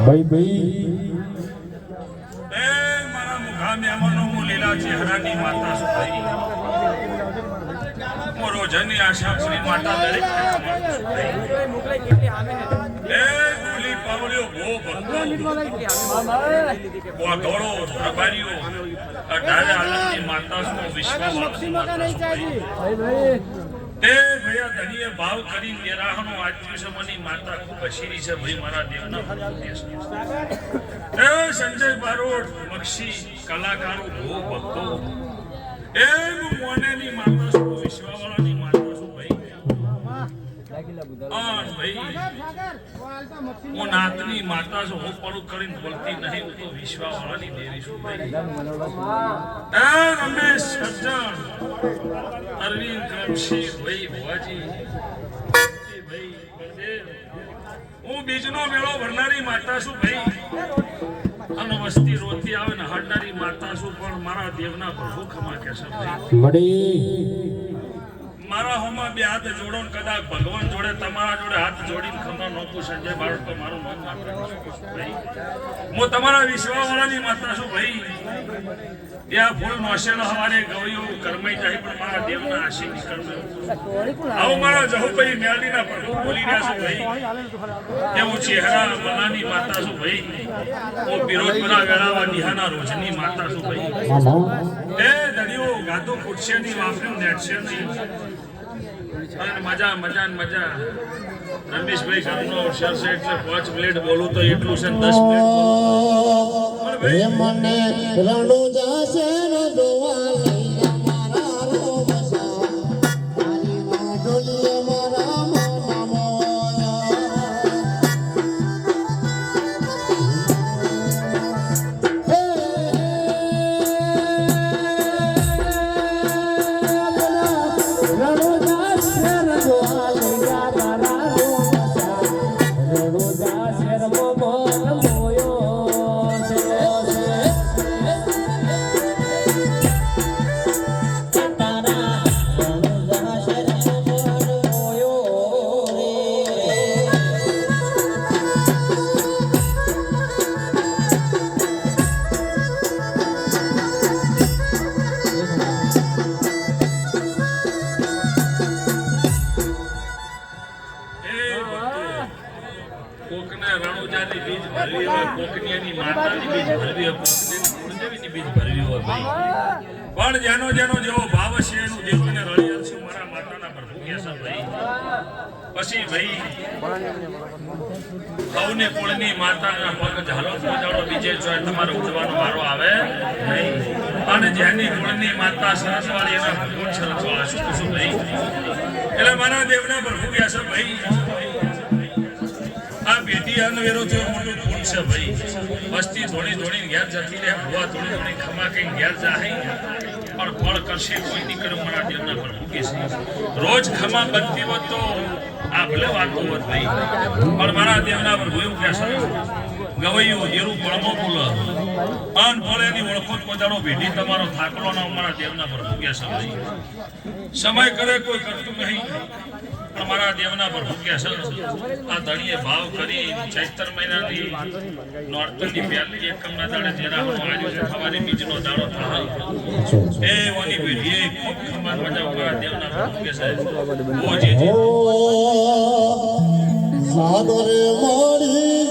ભાઈ ભાઈ એ મારા મુખા મેમનો હું લીલા ચહેરાની માતા છું ભાઈ મોરો જની આશા પૂરી માતા દરેક એ ગોલી પાવળ્યો ગો ભક્તો ધોળો પ્રભારીઓ અઢારે આલમની માતા છું વિશ્વવાળાની માતા તે ભયા ધણીએ ભાવ કરી નિરાહનો આચ્યું છે મની માતા ખૂબ હસીરી છે ભાઈ મારા દેવના એ સંજય બારોટ મક્ષી કલાકારો ભો ભક્તો એ મોનેની માતા છું વિશ્વવાળાની માતા છું ભાઈ હું નાતની માતા છું હું પડું કરીને બોલતી નહીં હું તો વિશ્વવાળાની દેવી છું ભાઈ રમેશ સજ્જન અરવિંદ કરમશી ભાઈ ભુવાજી ભાઈ બળદેવ હું બીજનો મેળો ભરનારી માતા છું ભાઈ અને વસ્તી રોતી આવે ને હાડનારી માતા છું પણ મારા દેવના પ્રભુ ખમા કહેશે ભાઈ મારા હોમાં બે હાથ જોડો ને કદાચ ભગવાન જોડે તમારા જોડે હાથ જોડીને ખમા નોકું સંજય બારોટ તો મારું નામ માતા ભાઈ હું તમારા વિશ્વવાળાની માતા છું ભાઈ ત્યાં ફૂલ નોશેલો હવારે ગવયો કરમાઈ જાય પણ મારા દેવના આશીર્વાદ કરજો આવો મારા જહુભાઈ મેળડીના પ્રભુ બોલી રહ્યા છું ભાઈ એવું ચહેરા મનાની માતા છું ભાઈ હું બિરોજપુરા વેળાવા નિહાના રોજની માતા છું ભાઈ એ દડિયો ગાતો ફૂટશે નહીં વાપર્યું નેટશે નહીં મજા મજા મજા રમેશભાઈ ઘરનો શેર છે એટલે 5 મિનિટ બોલું તો એટલું છે 10 મિનિટ મને રણું જાશે રોવા લઈ મારા રોમસા તારી માં ડોલીએ મારા પણ જેનો જેનો જેવો ભાવ છે એનું દેવને રળી છે મારા માતાના પ્રભુ કેસા ભાઈ પછી ભાઈ સૌને કુળની માતાના પગ ઝાલો પહોંચાડો બીજે જો તમારો ઉજવાનો વારો આવે નહીં અને જેની કુળની માતા સરસવાળી એના ભગવાન સરસવાળા શું શું ભાઈ એટલે મારા દેવના પ્રભુ કેસા ભાઈ આ બેટી અનવેરો થયો મોટું પૂન છે ભાઈ વસ્તી થોડી થોડી ઘેર જતી રહે ભુવા થોડી થોડી ખમા કઈ ઘેર જાય પણ ફળ કરશે કોઈ નીકળે મારા દેવના પર મૂકે છે રોજ ખમા બનતી હોત તો આ ભલે વાતો હોત ભાઈ પણ મારા દેવના પર ભૂયું કહેશે ગવૈયું એરું પળમો બોલ અન ફળેની ઓળખો પધારો ભેટી તમારો થાકલો ના મારા દેવના પર મૂકે છે ભાઈ સમય કરે કોઈ કરતું નહીં અમારા દેવના પર ભૂખ્યા છે આ ધણીએ ભાવ કરી ચૈત્ર મહિનાની નોરતની પહેલી એકમના દાડે જેરાનો આવ્યો છે સવારે બીજનો દાડો થાય એ ઓની પેઢીએ ખૂબ ખમાન મજા અમારા દેવના પર ભૂખ્યા છે ઓ જે સાદરે મોડી